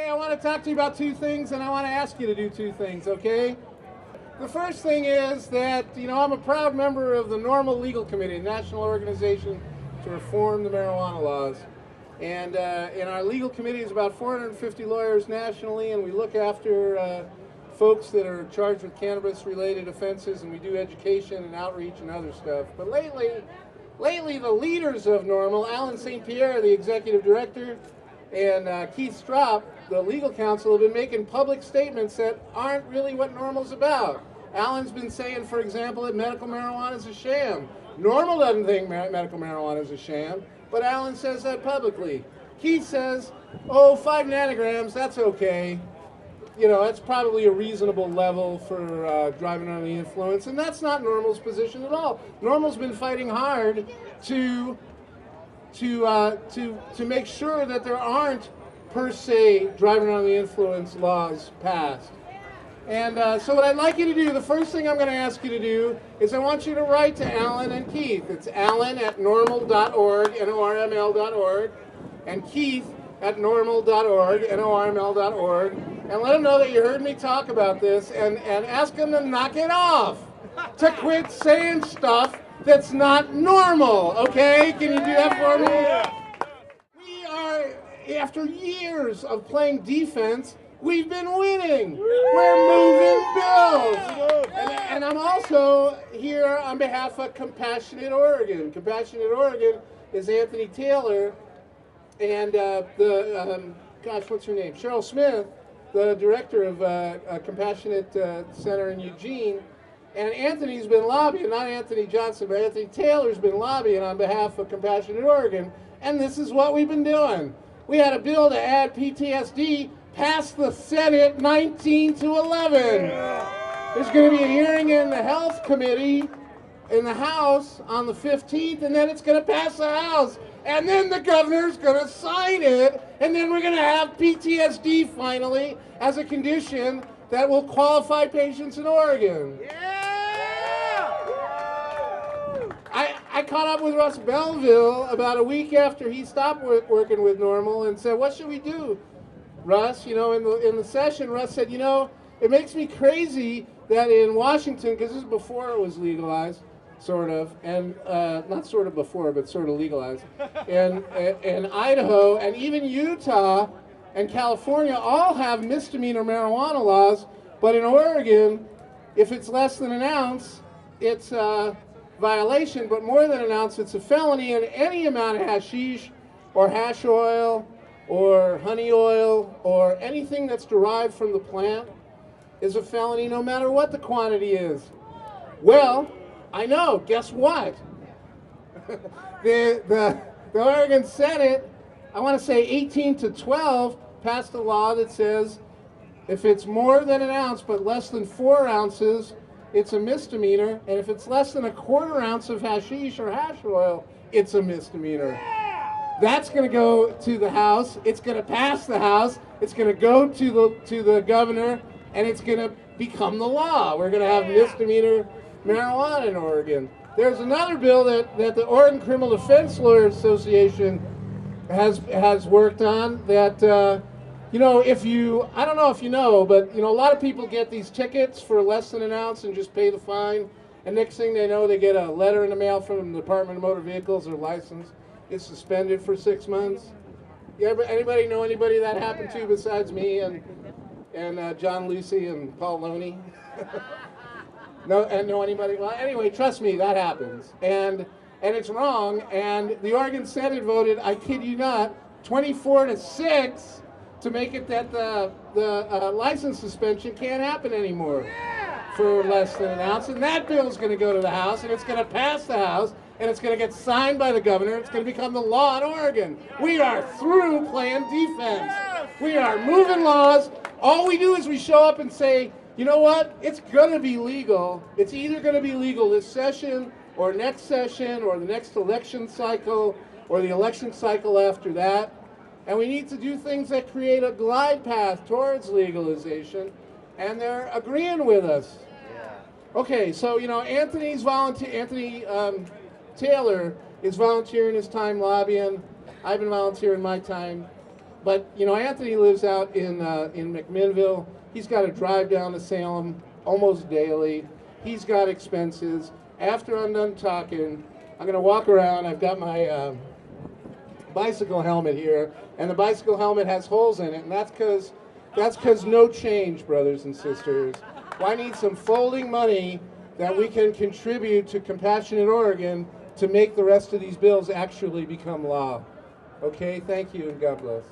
I want to talk to you about two things, and I want to ask you to do two things, okay? The first thing is that, I'm a proud member of the NORML Legal Committee, a national organization to reform the marijuana laws. And in our legal committee is about 450 lawyers nationally, and we look after folks that are charged with cannabis-related offenses, and we do education and outreach and other stuff. But lately the leaders of NORML, Alan St. Pierre, the executive director, and Keith Stropp, the legal counsel, have been making public statements that aren't really what NORML's about. Alan's been saying, for example, that medical marijuana is a sham. NORML doesn't think medical marijuana is a sham, but Alan says that publicly. Keith says, 5 nanograms, that's okay. That's probably a reasonable level for driving under the influence, and that's not NORML's position at all. NORML's been fighting hard to make sure that there aren't, per se, driving under the influence laws passed. And so what I'd like you to do, the first thing I'm going to ask you to do, is I want you to write to Alan and Keith. It's alan@norml.org, NORML.org, and Keith at norml.org, NORML.org, and let them know that you heard me talk about this, and ask them to knock it off, to quit saying stuff that's not normal, okay? Can you do that for me? We are, after years of playing defense, we've been winning. We're moving bills. And I'm also here on behalf of Compassionate Oregon. Compassionate Oregon is Anthony Taylor and what's her name? Cheryl Smith, the director of Compassionate Center in Eugene. And Anthony's been lobbying, not Anthony Johnson, but Anthony Taylor's been lobbying on behalf of Compassionate Oregon. And this is what we've been doing. We had a bill to add PTSD, passed the Senate 19-11. There's going to be a hearing in the Health Committee in the House on the 15th, and then it's going to pass the House. And then the governor's going to sign it, and then we're going to have PTSD finally as a condition that will qualify patients in Oregon. Yeah! I caught up with Russ Belville about a week after he stopped working with NORML and said, what should we do, Russ? In the session, Russ said, it makes me crazy that in Washington, because this is before it was legalized, sort of, and not sort of before, but sort of legalized, and Idaho, and even Utah and California all have misdemeanor marijuana laws, but in Oregon, if it's less than an ounce, it's a violation, but more than an ounce, it's a felony, and any amount of hashish or hash oil or honey oil or anything that's derived from the plant is a felony no matter what the quantity is. Well, I know, guess what? the Oregon Senate, I want to say 18-12, passed a law that says if it's more than an ounce but less than 4 ounces, it's a misdemeanor, and if it's less than a 1/4 ounce of hashish or hash oil, it's a misdemeanor. That's going to go to the House, it's going to pass the House, it's going to go to the governor, and it's going to become the law. We're going to have misdemeanor marijuana in Oregon. There's another bill that the Oregon Criminal Defense Lawyers Association has worked on that, I don't know if you know, but, a lot of people get these tickets for less than an ounce and just pay the fine, and next thing they know, they get a letter in the mail from the Department of Motor Vehicles, their license is suspended for 6 months. Anybody know anybody that happened to besides me and John Lucy and Paul Loney? No, and know anybody? Well, anyway, trust me, that happens, and it's wrong. And the Oregon Senate voted, I kid you not, 24-6 to make it that the license suspension can't happen anymore for less than an ounce. And that bill is going to go to the House, and it's going to pass the House, and it's going to get signed by the governor. It's going to become the law in Oregon. We are through playing defense. We are moving laws. All we do is we show up and say, you know what? It's going to be legal. It's either going to be legal this session or next session or the next election cycle or the election cycle after that. And we need to do things that create a glide path towards legalization, and they're agreeing with us. Okay, so, Anthony Taylor is volunteering his time lobbying. I've been volunteering my time. But you know, Anthony lives out in McMinnville. He's got to drive down to Salem almost daily. He's got expenses. After I'm done talking, I'm going to walk around. I've got my bicycle helmet here, and the bicycle helmet has holes in it, and that's because no change, brothers and sisters. Well, I need some folding money that we can contribute to Compassionate Oregon to make the rest of these bills actually become law. Okay, thank you, and God bless.